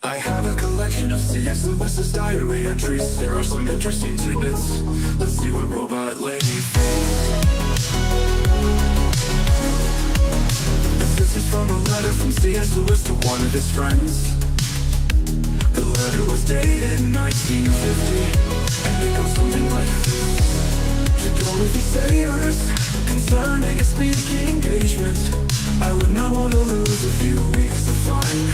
I have a collection of C.S. Lewis's diary entries. There are some interesting tidbits. Let's see what Robot Lady thinks. This is from a letter from C.S. Lewis to one of his friends. The letter was dated in 1950, and it goes something like this. To Dorothy Sayers, concerning a speaking engagement, I would not want to lose a few weeks to find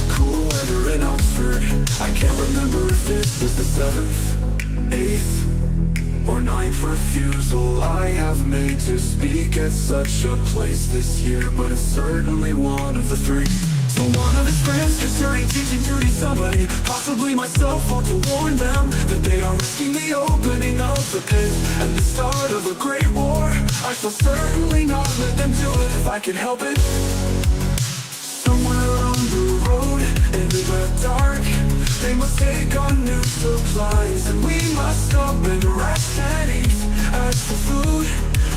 cool weather in Oxford. I can't remember if this was the 7th, 8th, or 9th refusal I have made to speak at such a place this year, but it's certainly one of the 3. So one of his friends concerning teaching duty somebody, possibly myself, ought to warn them that they are risking the opening of the pit and the start of a great war. I shall certainly not let them do it if I can help it. Somewhere on the road, in the dark, they must take on new supplies, and we must stop and rest and eat. As for food,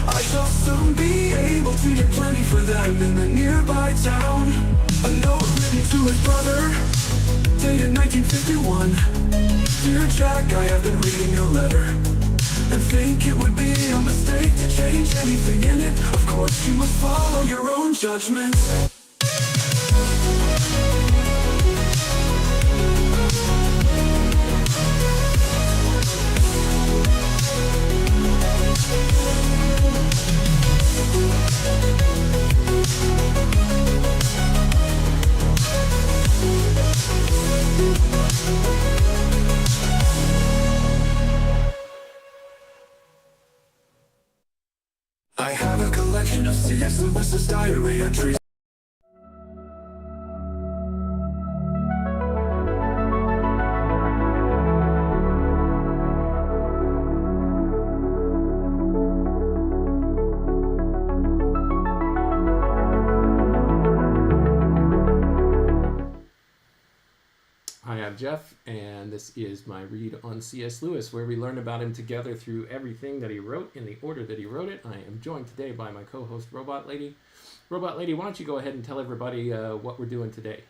I shall soon be able to get plenty for them in the nearby town. A note written to his brother, dated 1951. Dear Jack, I have been reading your letter and think it would be a mistake to change anything in it. Of course you must follow your own judgment. I have a collection of C.S. Lewis's diary entries. Hi, I'm Jeff, and this is my read on C.S. Lewis, where we learn about him together through everything that he wrote in the order that he wrote it. I am joined today by my co-host, Robot Lady. Robot Lady, why don't you go ahead and tell everybody what we're doing today?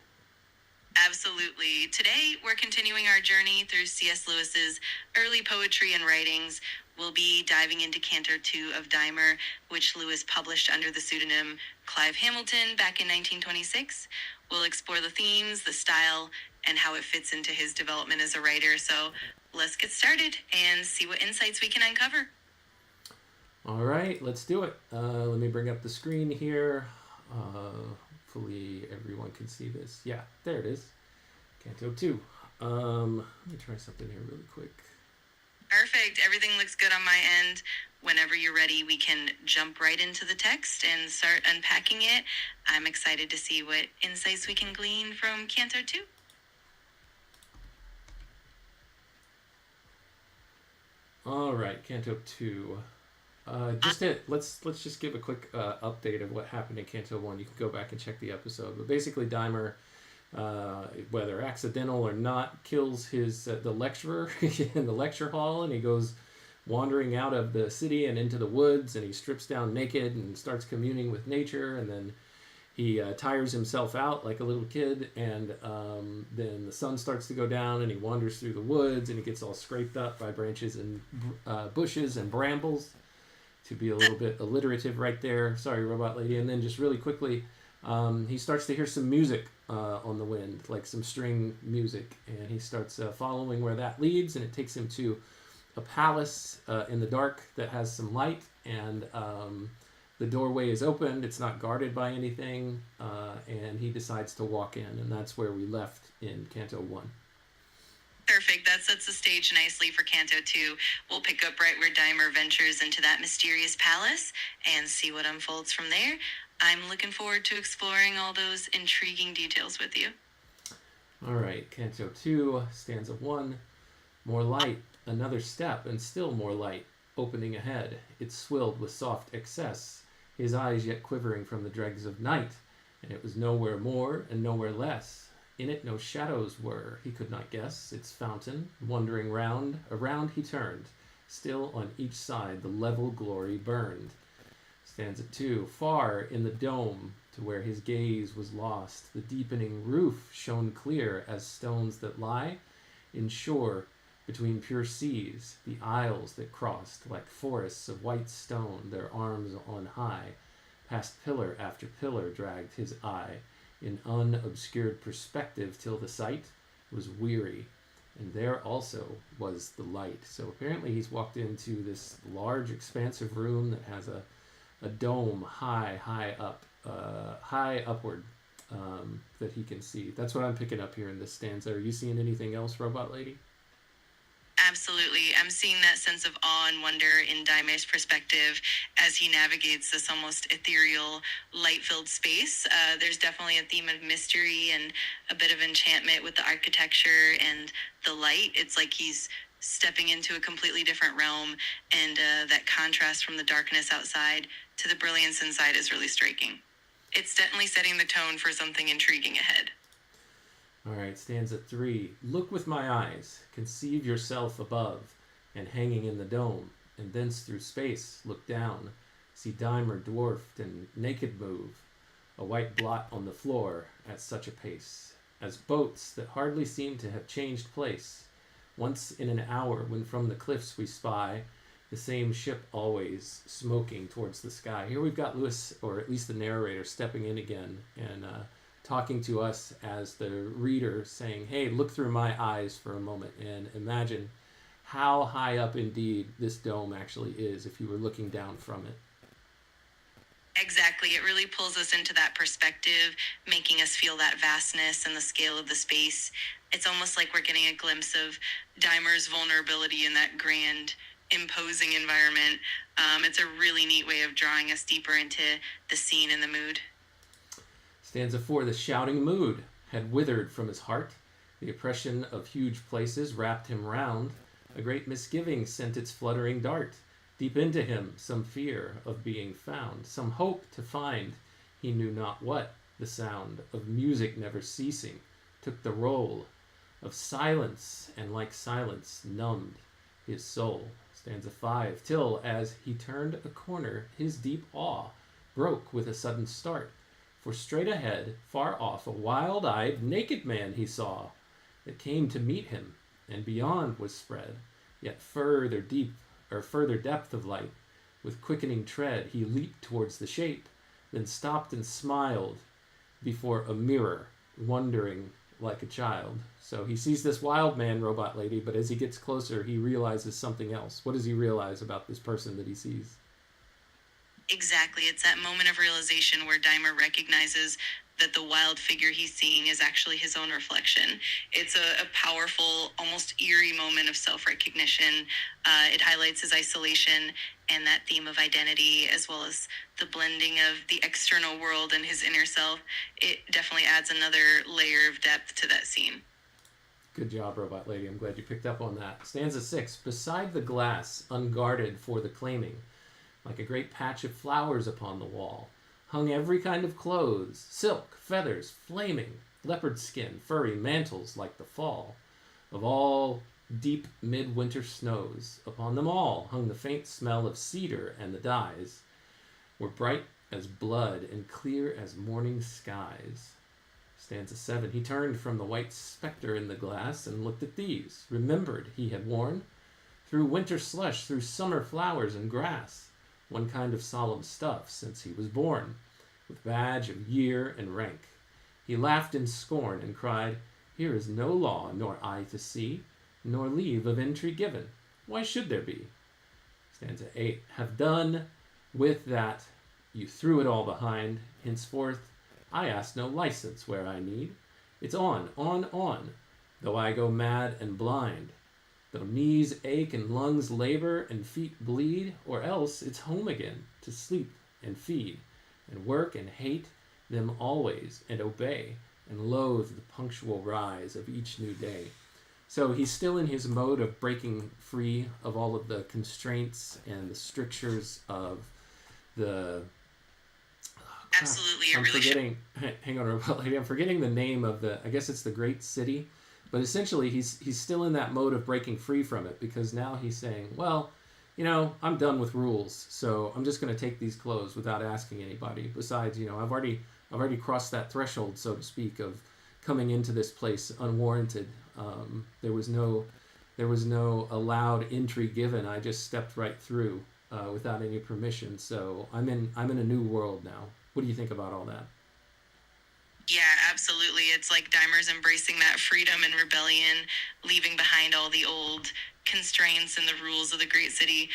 Absolutely. Today, we're continuing our journey through C.S. Lewis's early poetry and writings. We'll be diving into Canto 2 of Dymer, which Lewis published under the pseudonym Clive Hamilton back in 1926. We'll explore the themes, the style, and how it fits into his development as a writer. So let's get started and see what insights we can uncover. All right, let's do it. Let me bring up the screen here. Hopefully everyone can see this. Yeah, there it is. Canto 2. Let me try something here really quick. Perfect. Everything looks good on my end. Whenever you're ready, we can jump right into the text and start unpacking it. I'm excited to see what insights we can glean from Canto 2. All right, Canto 2. Let's just give a quick update of what happened in Canto 1. You can go back and check the episode. But basically, Dymer, whether accidental or not, kills the lecturer in the lecture hall, and he goes wandering out of the city and into the woods, and he strips down naked and starts communing with nature, and then he tires himself out like a little kid, and then the sun starts to go down, and he wanders through the woods, and he gets all scraped up by branches and bushes and brambles, to be a little bit alliterative right there. Sorry, Robot Lady. And then just really quickly, he starts to hear some music on the wind, like some string music, and he starts following where that leads, and it takes him to a palace in the dark that has some light, and the doorway is opened. It's not guarded by anything, and he decides to walk in, and that's where we left in Canto 1. Perfect. That sets the stage nicely for Canto 2. We'll pick up right where Dymer ventures into that mysterious palace and see what unfolds from there. I'm looking forward to exploring all those intriguing details with you. All right, Canto 2, stanza 1. More light, another step, and still more light, opening ahead. It swilled with soft excess, his eyes yet quivering from the dregs of night, and it was nowhere more and nowhere less. In it no shadows were, he could not guess, its fountain, wandering round, around he turned. Still on each side the level glory burned. Stanza 2, far in the dome, to where his gaze was lost. The deepening roof shone clear as stones that lie in shore between pure seas, the isles that crossed like forests of white stone, their arms on high. Past pillar after pillar dragged his eye in unobscured perspective till the sight was weary, and there also was the light. So apparently he's walked into this large, expansive room that has a dome high upward that he can see. That's what I'm picking up here in this stanza. Are you seeing anything else, Robot Lady? Absolutely. I'm seeing that sense of awe and wonder in Dymer's perspective as he navigates this almost ethereal, light-filled space. There's definitely a theme of mystery and a bit of enchantment with the architecture and the light. It's like he's stepping into a completely different realm, and that contrast from the darkness outside to the brilliance inside is really striking. It's definitely setting the tone for something intriguing ahead. All right, stanza 3. Look with my eyes, conceive yourself above, and hanging in the dome, and thence through space look down, see Dymer dwarfed and naked move, a white blot on the floor at such a pace, as boats that hardly seem to have changed place, once in an hour when from the cliffs we spy the same ship always smoking towards the sky. Here we've got Lewis, or at least the narrator, stepping in again and talking to us as the reader, saying, hey, look through my eyes for a moment and imagine how high up indeed this dome actually is if you were looking down from it. Exactly. It really pulls us into that perspective, making us feel that vastness and the scale of the space. It's almost like we're getting a glimpse of Dymer's vulnerability in that grand, imposing environment. It's a really neat way of drawing us deeper into the scene and the mood. Stanza 4, the shouting mood had withered from his heart. The oppression of huge places wrapped him round. A great misgiving sent its fluttering dart. Deep into him some fear of being found, some hope to find he knew not what. The sound of music never ceasing took the role of silence, and like silence numbed his soul. Stanza 5, till as he turned a corner, his deep awe broke with a sudden start. For straight ahead, far off, a wild-eyed, naked man he saw that came to meet him, and beyond was spread yet further depth of light. With quickening tread, he leaped towards the shape, then stopped and smiled before a mirror, wondering like a child. So he sees this wild man, Robot Lady, but as he gets closer, he realizes something else. What does he realize about this person that he sees? Exactly. It's that moment of realization where Dymer recognizes that the wild figure he's seeing is actually his own reflection. It's a powerful, almost eerie moment of self-recognition. It highlights his isolation and that theme of identity, as well as the blending of the external world and his inner self. It definitely adds another layer of depth to that scene. Good job, Robot Lady. I'm glad you picked up on that. Stanza 6, beside the glass, unguarded for the claiming, like a great patch of flowers upon the wall, hung every kind of clothes, silk, feathers, flaming, leopard skin, furry mantles like the fall of all deep midwinter snows. Upon them all hung the faint smell of cedar, and the dyes were bright as blood and clear as morning skies. Stanza 7, he turned from the white spectre in the glass and looked at these, remembered he had worn, through winter slush, through summer flowers and grass, one kind of solemn stuff since he was born, with badge of year and rank. He laughed in scorn and cried, here is no law nor eye to see, nor leave of entry given. Why should there be? Stanza 8, have done with that, you threw it all behind. Henceforth I ask no license where I need. It's on, though I go mad and blind. Though knees ache and lungs labor and feet bleed, or else it's home again to sleep and feed, and work and hate them always, and obey, and loathe the punctual rise of each new day. So he's still in his mode of breaking free of all of the constraints and the strictures of the... Absolutely, it really should. Hang on, Robot Lady. I'm forgetting the name of the... I guess it's the Great City. But essentially, he's still in that mode of breaking free from it, because now he's saying, well, you know, I'm done with rules, so I'm just going to take these clothes without asking anybody. Besides, you know, I've already crossed that threshold, so to speak, of coming into this place unwarranted. There was no allowed entry given. I just stepped right through without any permission. So I'm in a new world now. What do you think about all that? Yeah, absolutely. It's like Dymer's embracing that freedom and rebellion, leaving behind all the old constraints and the rules of the great city.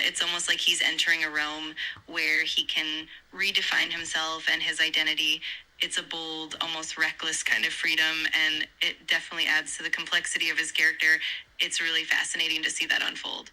It's almost like he's entering a realm where he can redefine himself and his identity. It's a bold, almost reckless kind of freedom, and it definitely adds to the complexity of his character. It's really fascinating to see that unfold.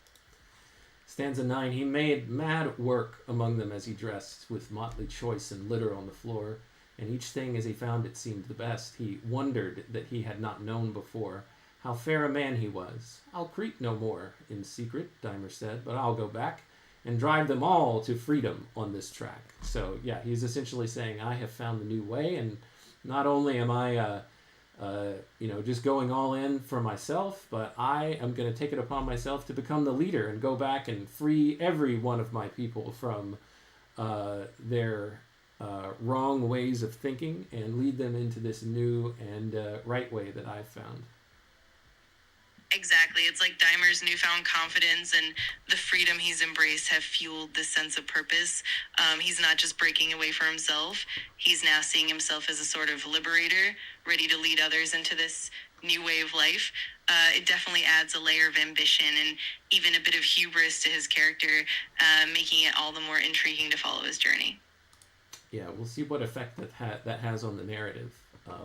Stanza 9. He made mad work among them as he dressed, with motley choice and litter on the floor. And each thing as he found it seemed the best. He wondered that he had not known before how fair a man he was. I'll creep no more in secret, Dymer said, but I'll go back and drive them all to freedom on this track. So yeah, he's essentially saying, I have found the new way, and not only am I just going all in for myself, but I am going to take it upon myself to become the leader and go back and free every one of my people from their wrong ways of thinking and lead them into this new and right way that I've found. Exactly. It's like Dymer's newfound confidence and the freedom he's embraced have fueled this sense of purpose. He's not just breaking away for himself. He's now seeing himself as a sort of liberator, ready to lead others into this new way of life. It definitely adds a layer of ambition and even a bit of hubris to his character, making it all the more intriguing to follow his journey. Yeah, we'll see what effect that has on the narrative.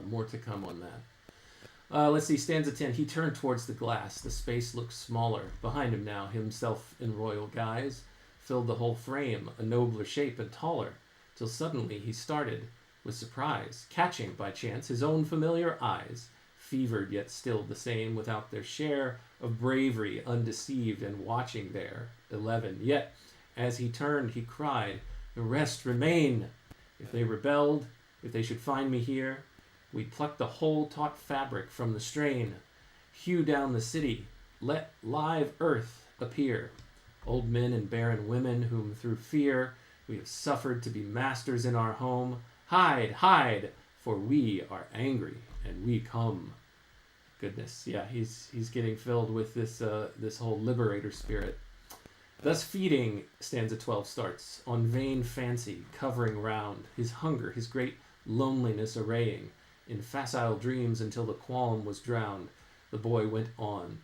More to come on that. Let's see, stanza 10. He turned towards the glass. The space looked smaller. Behind him now, himself in royal guise, filled the whole frame, a nobler shape and taller, till suddenly he started with surprise, catching by chance his own familiar eyes, fevered yet still the same, without their share of bravery, undeceived and watching there. 11. Yet, as he turned, he cried, the rest remain. If they rebelled, if they should find me here, we'd pluck the whole taut fabric from the strain, hew down the city, let live earth appear. Old men and barren women whom through fear we have suffered to be masters in our home, hide, hide, for we are angry and we come. Goodness, yeah, he's getting filled with this whole liberator spirit. Thus feeding, stanza 12 starts, on vain fancy covering round, his hunger, his great loneliness arraying, in facile dreams until the qualm was drowned, the boy went on,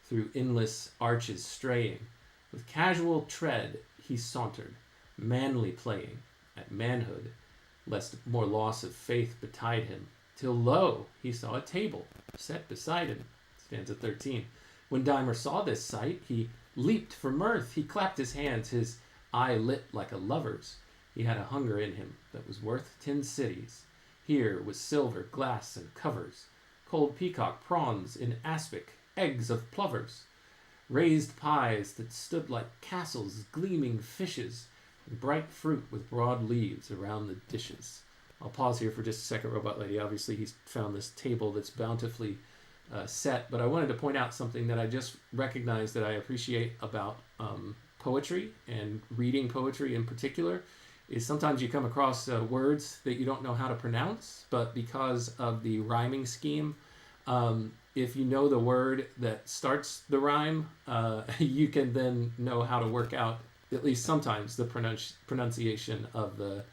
through endless arches straying. With casual tread he sauntered, manly playing at manhood, lest more loss of faith betide him, till lo, he saw a table set beside him. Stanza 13. When Dymer saw this sight, he leaped for mirth. He clapped his hands, his eye lit like a lover's. He had a hunger in him that was worth 10 cities. Here was silver, glass, and covers, cold peacock, prawns in aspic, eggs of plovers, raised pies that stood like castles, gleaming fishes, and bright fruit with broad leaves around the dishes. I'll pause here for just a second, Robot Lady. Obviously, he's found this table that's bountifully set, but I wanted to point out something that I just recognized that I appreciate about poetry and reading poetry in particular, is sometimes you come across words that you don't know how to pronounce, but because of the rhyming scheme, if you know the word that starts the rhyme, you can then know how to work out, at least sometimes, the pronunciation of the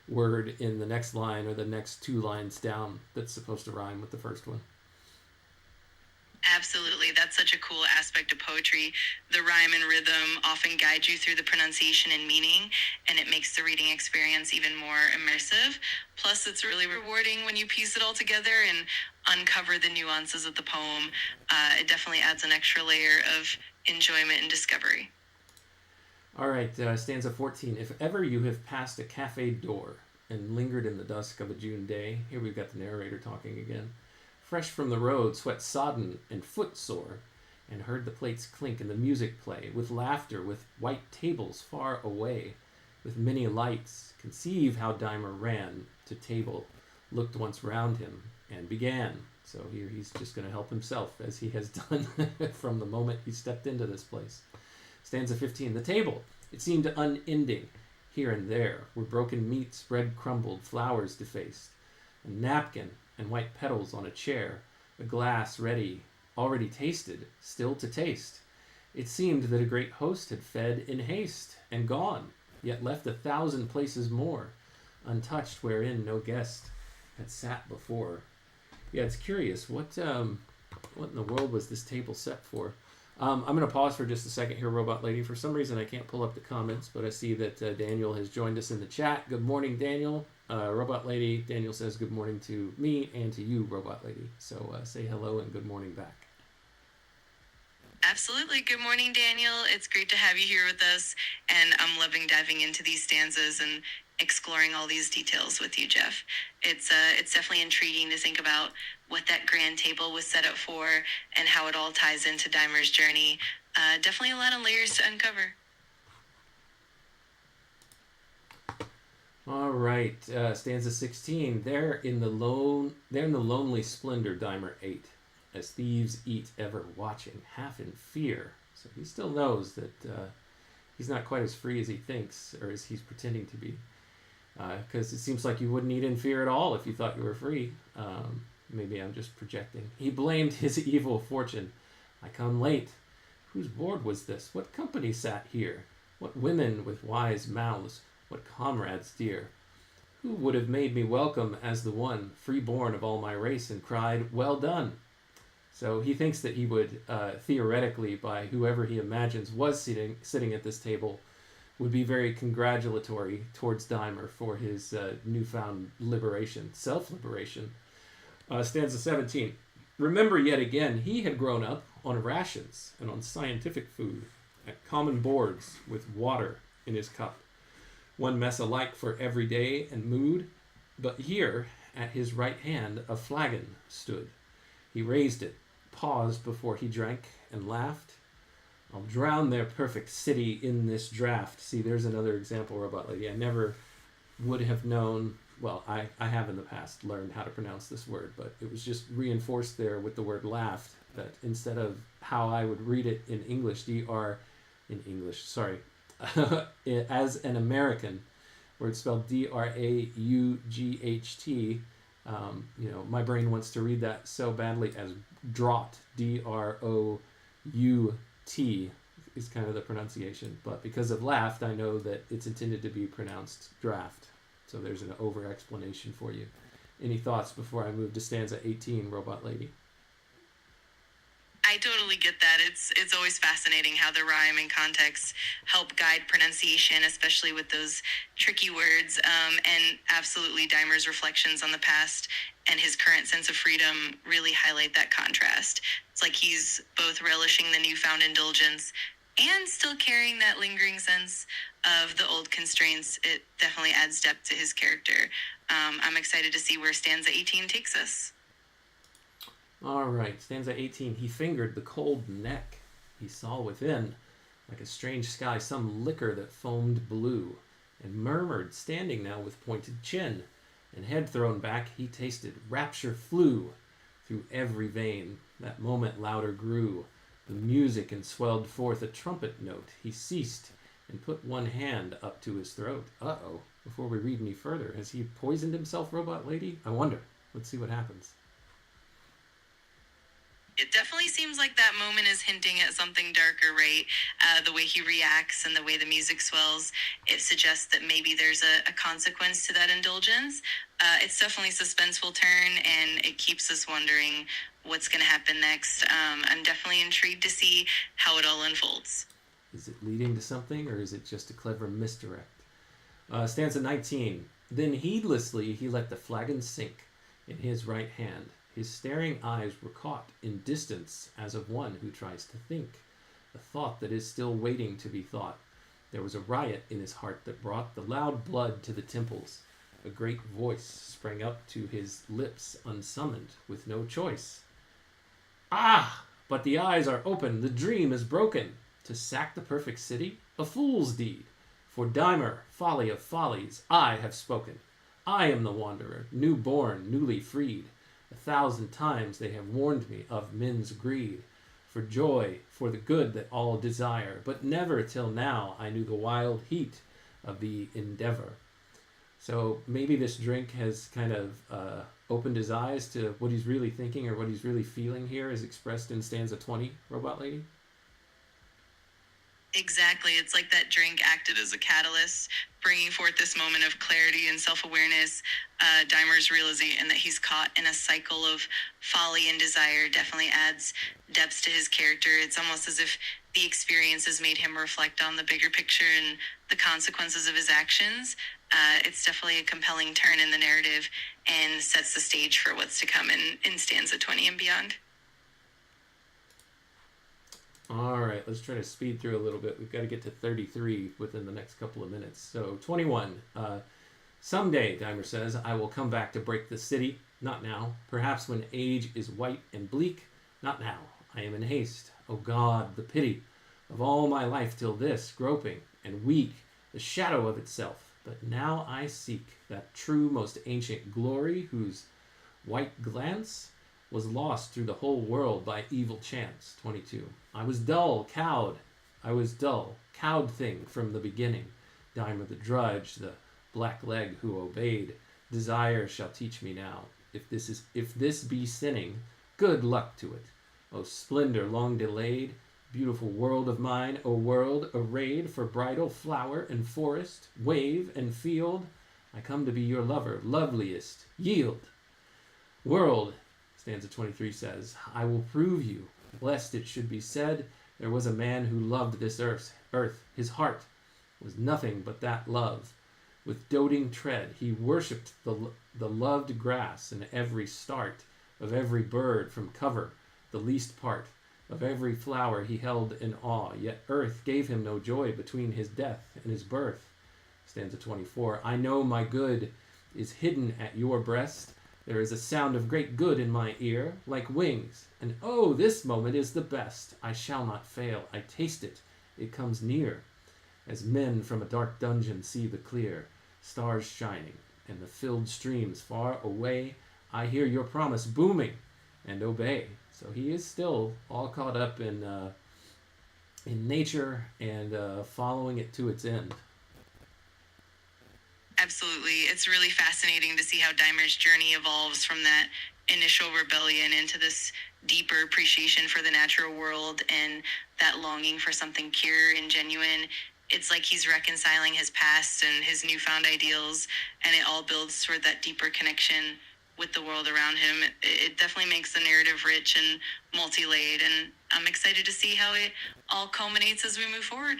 word in the next line or the next 2 lines down that's supposed to rhyme with the first one. Absolutely. That's such a cool aspect of poetry. The rhyme and rhythm often guide you through the pronunciation and meaning, and it makes the reading experience even more immersive. Plus, it's really rewarding when you piece it all together and uncover the nuances of the poem. It definitely adds an extra layer of enjoyment and discovery. All right, stanza 14. If ever you have passed a cafe door and lingered in the dusk of a June day, here we've got the narrator talking again, fresh from the road, sweat sodden and footsore, and heard the plates clink and the music play, with laughter, with white tables far away, with many lights, conceive how Dymer ran to table, looked once round him, and began. So here he's just going to help himself, as he has done from the moment he stepped into this place. Stanza 15. The table, it seemed unending. Here and there were broken meats, bread crumbled, flowers defaced, a napkin and white petals on a chair, a glass ready, already tasted, still to taste. It seemed that a great host had fed in haste and gone, yet left 1,000 places more, untouched wherein no guest had sat before. Yeah, it's curious. What in the world was this table set for? I'm going to pause for just a second here, Robot Lady. For some reason, I can't pull up the comments, but I see that Daniel has joined us in the chat. Good morning, Daniel. Robot Lady, Daniel says good morning to me and to you, Robot Lady. So say hello and good morning back. Absolutely. Good morning, Daniel. It's great to have you here with us, and I'm loving diving into these stanzas and exploring all these details with you, Jeff. It's definitely intriguing to think about what that grand table was set up for and how it all ties into Dymer's journey. Definitely a lot of layers to uncover. All right, stanza 16. There in the lonely splendor, Dymer ate, as thieves eat, ever watching, half in fear. So he still knows that he's not quite as free as he thinks, or as he's pretending to be. Because it seems like you wouldn't eat in fear at all if you thought you were free. Maybe I'm just projecting. He blamed his evil fortune. I come late. Whose board was this? What company sat here? What women with wise mouths? What comrades dear? Who would have made me welcome as the one, free-born of all my race, and cried, well done? So he thinks that he would, theoretically, by whoever he imagines was sitting at this table, would be very congratulatory towards Dymer for his newfound liberation, self-liberation. Stanza 17. Remember yet again, he had grown up on rations and on scientific food, at common boards with water in his cup. One mess alike for every day and mood, but here, at his right hand, a flagon stood. He raised it, paused before he drank, and laughed. I'll drown their perfect city in this draught. See, there's another example, Robot Lady. I never would have known, well, I have in the past learned how to pronounce this word, but it was just reinforced there with the word laughed, that instead of how I would read it in English, as an American, where it's spelled D-R-A-U-G-H-T, my brain wants to read that so badly as draught, D-R-O-U-T is kind of the pronunciation. But because of laughed, I know that it's intended to be pronounced draft. So there's an over-explanation for you. Any thoughts before I move to stanza 18, Robot Lady? I totally get that. It's always fascinating how the rhyme and context help guide pronunciation, especially with those tricky words. And absolutely, Dymer's reflections on the past and his current sense of freedom really highlight that contrast. It's like he's both relishing the newfound indulgence and still carrying that lingering sense of the old constraints. It definitely adds depth to his character. I'm excited to see where stanza 18 takes us. All right, stanza 18. He fingered the cold neck. He saw within, like a strange sky, some liquor that foamed blue, and murmured, standing now with pointed chin, and head thrown back, he tasted. Rapture flew through every vein. That moment louder grew the music, and swelled forth a trumpet note. He ceased and put one hand up to his throat. Uh-oh. Before we read any further, has he poisoned himself, Robot Lady? I wonder. Let's see what happens. It definitely seems like that moment is hinting at something darker, right? The way he reacts and the way the music swells, it suggests that maybe there's a consequence to that indulgence. It's definitely a suspenseful turn, and it keeps us wondering what's going to happen next. I'm definitely intrigued to see how it all unfolds. Is it leading to something, or is it just a clever misdirect? Stanza 19. Then heedlessly he let the flagon sink in his right hand. His staring eyes were caught in distance as of one who tries to think, a thought that is still waiting to be thought. There was a riot in his heart that brought the loud blood to the temples. A great voice sprang up to his lips unsummoned, with no choice. Ah! But the eyes are open, the dream is broken. To sack the perfect city? A fool's deed. For Dymer, folly of follies, I have spoken. I am the wanderer, new born, newly freed. 1,000 times they have warned me of men's greed, for joy, for the good that all desire, but never till now I knew the wild heat of the endeavor. So maybe this drink has kind of opened his eyes to what he's really thinking or what he's really feeling here, as expressed in stanza 20, Robot Lady. Exactly. It's like that drink acted as a catalyst, bringing forth this moment of clarity and self-awareness. Dymer's realization that he's caught in a cycle of folly and desire definitely adds depth to his character. It's almost as if the experience has made him reflect on the bigger picture and the consequences of his actions. It's definitely a compelling turn in the narrative and sets the stage for what's to come in stanza 20 and beyond. All right, let's try to speed through a little bit. We've got to get to 33 within the next couple of minutes. So 21. Someday, Dymer says, I will come back to break the city. Not now. Perhaps when age is white and bleak. Not now. I am in haste. O God, the pity of all my life till this, groping and weak, the shadow of itself. But now I seek that true, most ancient glory whose white glance was lost through the whole world by evil chance. 22. I was dull, cowed. I was dull, cowed thing from the beginning. Dymer the drudge, the black leg who obeyed. Desire shall teach me now. If this be sinning, good luck to it. O splendor long delayed, beautiful world of mine, O world arrayed for bridal flower and forest, wave and field, I come to be your lover, loveliest. Yield. World, stanza 23 says, I will prove you, lest it should be said, there was a man who loved this earth. His heart was nothing but that love. With doting tread, he worshipped the loved grass and every start of every bird from cover, the least part of every flower he held in awe. Yet earth gave him no joy between his death and his birth. Stanza 24, I know my good is hidden at your breast. There is a sound of great good in my ear, like wings, and oh, this moment is the best. I shall not fail. I taste it. It comes near. As men from a dark dungeon see the clear stars shining and the filled streams far away, I hear your promise booming and obey. So he is still all caught up in nature and following it to its end. Absolutely. It's really fascinating to see how Dymer's journey evolves from that initial rebellion into this deeper appreciation for the natural world and that longing for something pure and genuine. It's like he's reconciling his past and his newfound ideals, and it all builds toward that deeper connection with the world around him. It definitely makes the narrative rich and multi-layered, and I'm excited to see how it all culminates as we move forward.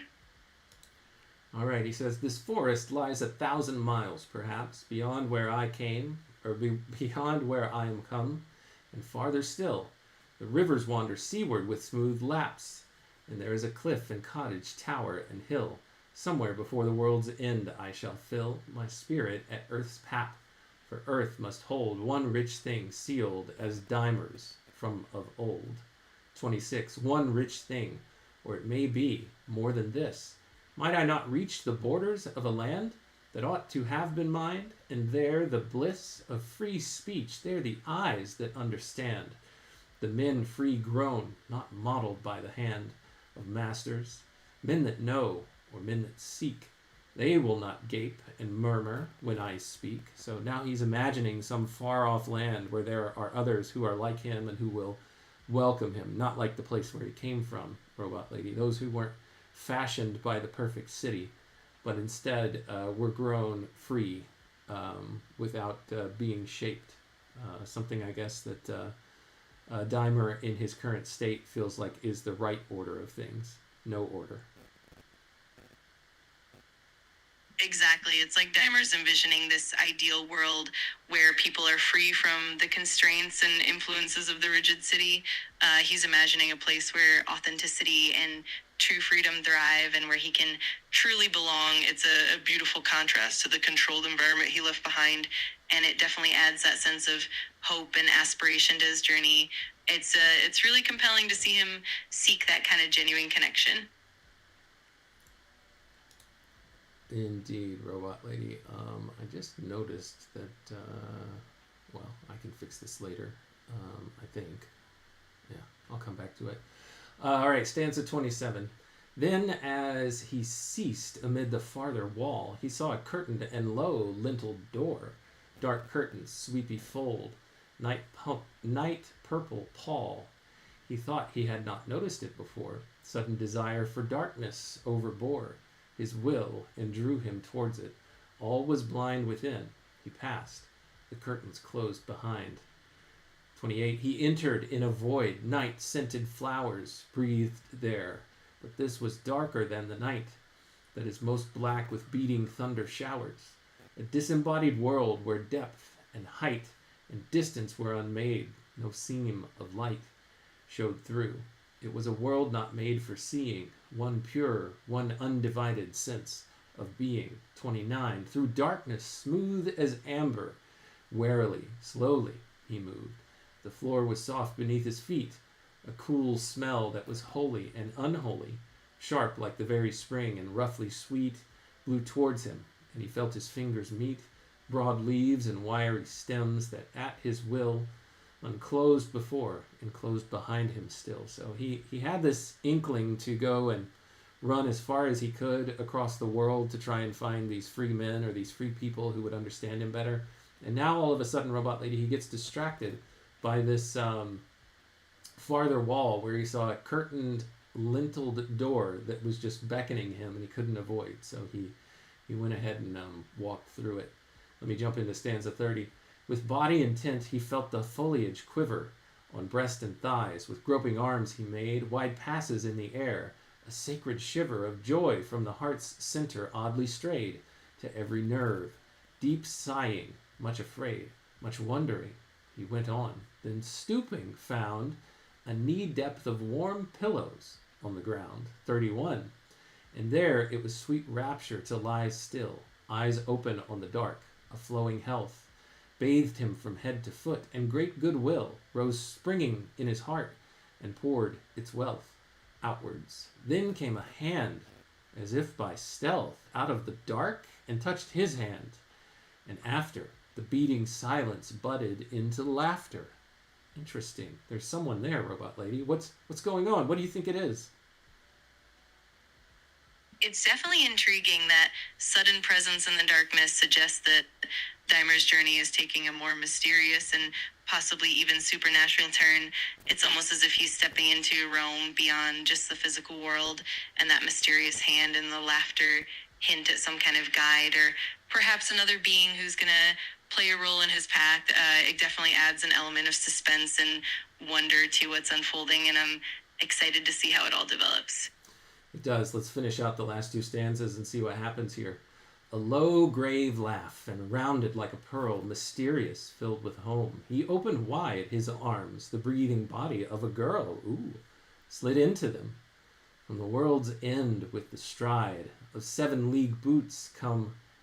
All right, he says, this forest lies 1,000 miles, perhaps, beyond where I came, or beyond where I am come, and farther still. The rivers wander seaward with smooth laps, and there is a cliff and cottage, tower and hill. Somewhere before the world's end I shall fill my spirit at earth's pap, for earth must hold one rich thing sealed as Dymer's from of old. 26. One rich thing, or it may be more than this. Might I not reach the borders of a land that ought to have been mine, and there the bliss of free speech, there the eyes that understand, the men free grown, not modeled by the hand of masters, men that know, or men that seek, they will not gape and murmur when I speak. So now he's imagining some far-off land where there are others who are like him and who will welcome him, not like the place where he came from, Robot Lady, those who weren't fashioned by the perfect city, but instead were grown free without being shaped. Something, I guess, that Dymer in his current state feels like is the right order of things. No order. Exactly. It's like Dymer's envisioning this ideal world where people are free from the constraints and influences of the rigid city. He's imagining a place where authenticity and true freedom thrive and where he can truly belong. It's a beautiful contrast to the controlled environment he left behind, and it definitely adds that sense of hope and aspiration to his journey. It's really compelling to see him seek that kind of genuine connection. Indeed, Robot Lady. I just noticed that, well, I can fix this later, I think. Yeah, I'll come back to it. All right, stanza 27. Then, as he ceased amid the farther wall, he saw a curtained and low linteled door, dark curtains, sweepy fold, night purple pall. He thought he had not noticed it before. Sudden desire for darkness overbore his will and drew him towards it. All was blind within. He passed. The curtains closed behind. 28. He entered in a void. Night-scented flowers breathed there. But this was darker than the night that is most black with beating thunder showers. A disembodied world where depth and height and distance were unmade. No seam of light showed through. It was a world not made for seeing, one pure, one undivided sense of being. 29. Through darkness smooth as amber, warily, slowly he moved. The floor was soft beneath his feet, a cool smell that was holy and unholy, sharp like the very spring and roughly sweet, blew towards him, and he felt his fingers meet, broad leaves and wiry stems that at his will unclosed before and closed behind him still. So he had this inkling to go and run as far as he could across the world to try and find these free men or these free people who would understand him better. And now all of a sudden, Robot Lady, he gets distracted by this farther wall where he saw a curtained, linteled door that was just beckoning him and he couldn't avoid. So he went ahead and walked through it. Let me jump into stanza 30. With body intent, he felt the foliage quiver on breast and thighs. With groping arms he made wide passes in the air. A sacred shiver of joy from the heart's center oddly strayed to every nerve. Deep sighing, much afraid, much wondering, he went on. Then stooping, found a knee depth of warm pillows on the ground. 31. And there it was sweet rapture to lie still, eyes open on the dark, a flowing health bathed him from head to foot, and great goodwill rose springing in his heart and poured its wealth outwards. Then came a hand, as if by stealth, out of the dark, and touched his hand. And after, the beating silence budded into laughter. Interesting. There's someone there, Robot Lady. What's going on? What do you think it is? It's definitely intriguing that sudden presence in the darkness suggests that Dymer's journey is taking a more mysterious and possibly even supernatural turn. It's almost as if he's stepping into a realm beyond just the physical world, and that mysterious hand and the laughter hint at some kind of guide or perhaps another being who's going to play a role in his path. It definitely adds an element of suspense and wonder to what's unfolding, and I'm excited to see how it all develops. It does. Let's finish out the last two stanzas and see what happens here. A low, grave laugh, and rounded like a pearl, mysterious, filled with home. He opened wide his arms, the breathing body of a girl, slid into them. From the world's end with the stride of 7-league boots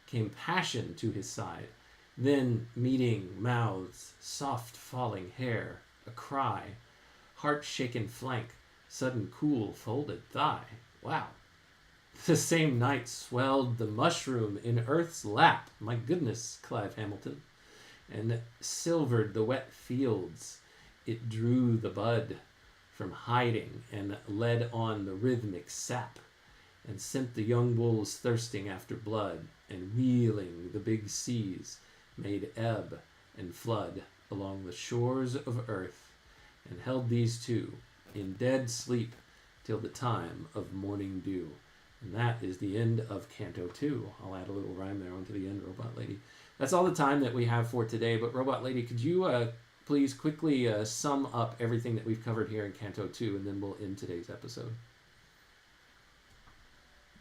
came passion to his side. Then, meeting mouths, soft falling hair, a cry, heart-shaken flank, sudden cool folded thigh. Wow. The same night swelled the mushroom in earth's lap. My goodness, Clive Hamilton. And silvered the wet fields. It drew the bud from hiding and led on the rhythmic sap, and sent the young wolves thirsting after blood, and wheeling the big seas, made ebb and flood along the shores of earth, and held these two in dead sleep till the time of morning dew. And that is the end of Canto 2. I'll add a little rhyme there onto the end, Robot Lady. That's all the time that we have for today, but Robot Lady, could you please quickly sum up everything that we've covered here in Canto 2, and then we'll end today's episode.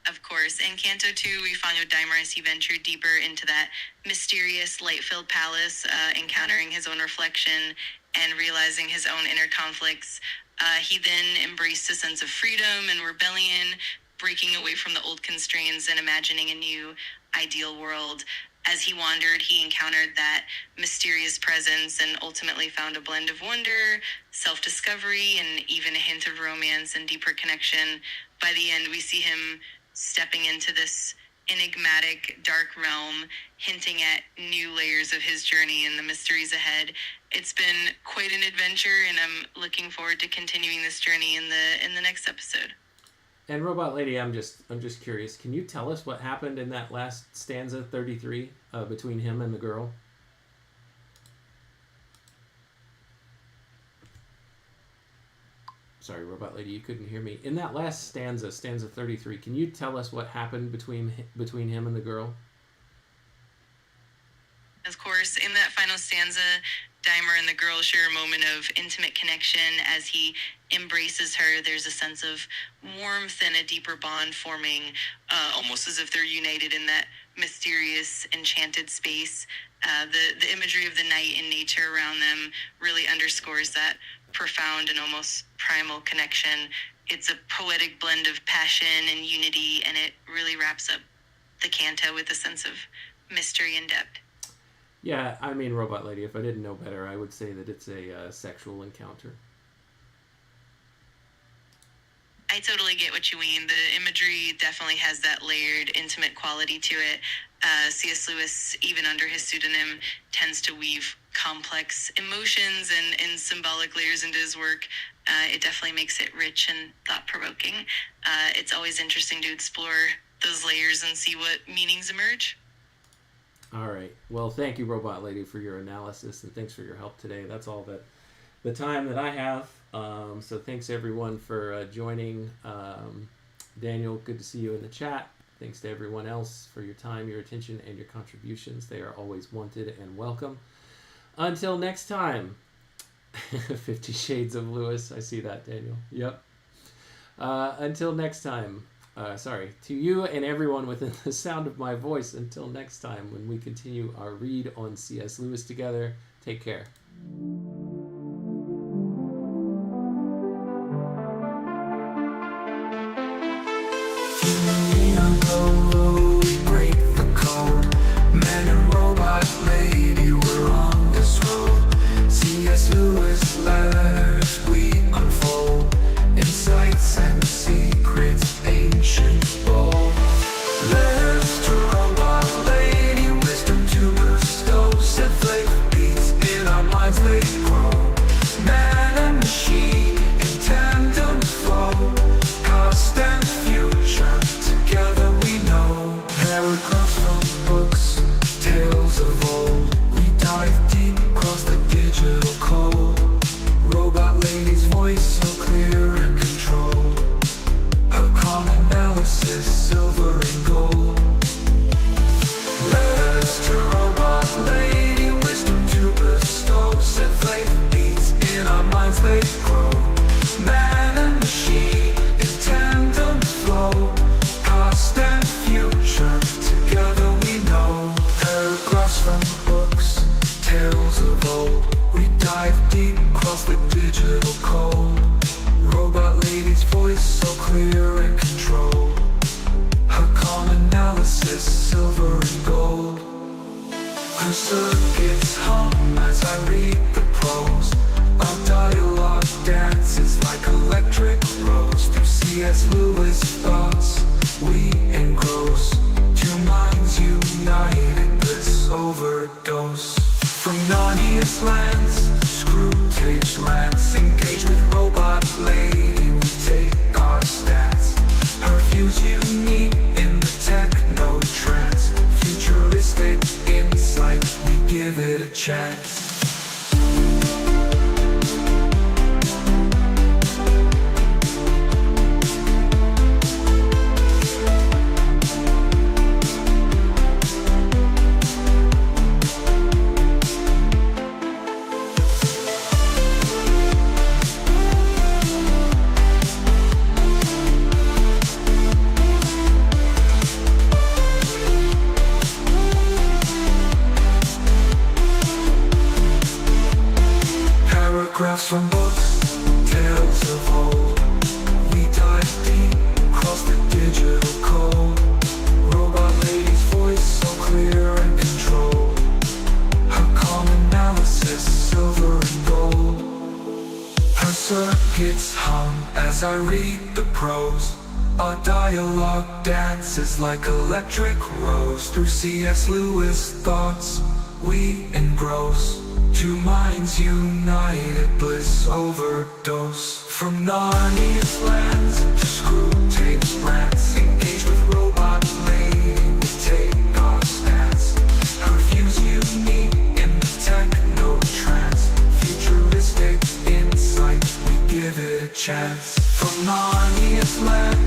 Of course, in Canto 2, we follow Dymer as he ventured deeper into that mysterious, light-filled palace, encountering his own reflection and realizing his own inner conflicts. He then embraced a sense of freedom and rebellion, breaking away from the old constraints and imagining a new, ideal world. As he wandered, he encountered that mysterious presence and ultimately found a blend of wonder, self-discovery, and even a hint of romance and deeper connection. By the end, we see him stepping into this enigmatic, dark realm, hinting at new layers of his journey and the mysteries ahead. It's been quite an adventure, and I'm looking forward to continuing this journey in the next episode. And Robot Lady, I'm just curious. Can you tell us what happened in that last stanza 33 between him and the girl? Sorry, Robot Lady, you couldn't hear me. In that last stanza 33, can you tell us what happened between him and the girl? Of course, in that final stanza, Dymer and the girl share a moment of intimate connection. As he embraces her, there's a sense of warmth and a deeper bond forming, almost as if they're united in that mysterious, enchanted space. The imagery of the night and nature around them really underscores that profound and almost primal connection. It's a poetic blend of passion and unity, and it really wraps up the canto with a sense of mystery and depth. Yeah, I mean, Robot Lady, if I didn't know better, I would say that it's a sexual encounter. I totally get what you mean. The imagery definitely has that layered, intimate quality to it. C.S. Lewis, even under his pseudonym, tends to weave complex emotions and symbolic layers into his work. It definitely makes it rich and thought-provoking. It's always interesting to explore those layers and see what meanings emerge. All right. Well, thank you, Robot Lady, for your analysis, and thanks for your help today. That's all the time that I have. So thanks, everyone, for joining. Daniel, good to see you in the chat. Thanks to everyone else for your time, your attention, and your contributions. They are always wanted and welcome. Until next time, 50 Shades of Lewis. I see that, Daniel. Yep. Until next time. To you and everyone within the sound of my voice, until next time when we continue our read on C.S. Lewis together, take care. Break the code. Man and robot lady, we're on this road. C.S. Lewis letters we unfold, insights and secrets ancient bold. Letters to robot lady, wisdom to bestow. Set flake beats in our minds they grow. Man and machine in tandem flow. Past and future together we know. Paragraphs from books, tales of old. We dive deep across the digital code. Robot lady's voice so clear and controlled. Her calm analysis, silver and gold. Letters to robot lady, wisdom to bestow. Set flake beats in our minds they grow. Man and machine in tandem flow. Past and future together we know. Paragraphs from books, tales of old. We dive deep across the digital code. Robot lady's voice so clear and controlled. Her calm analysis, silver and gold. Her circuits hum as I read the prose. Our dialogue dances like electric rose. Through C.S. Lewis thoughts we engross. Two minds united, bliss overdose. From Narnia's lands, Screwtape lands, engage with robot lady, we take our stance. Her views unique in the techno trance. Futuristic insight, we give it a chance. Paragraphs from books, tales of old. We dive deep across the digital code. Robot lady's voice so clear and controlled. Her calm analysis, silver and gold. Her circuits hum as I read the prose. Our dialogue dances like electric rose. Through C.S. Lewis thoughts we engross. Two minds united, bliss overdose. From Narnia's lands to screw tapes, rats. Engage with robot lady, we take our stance. Her views unique in the techno trance. Futuristic insight, we give it a chance. From Narnia's land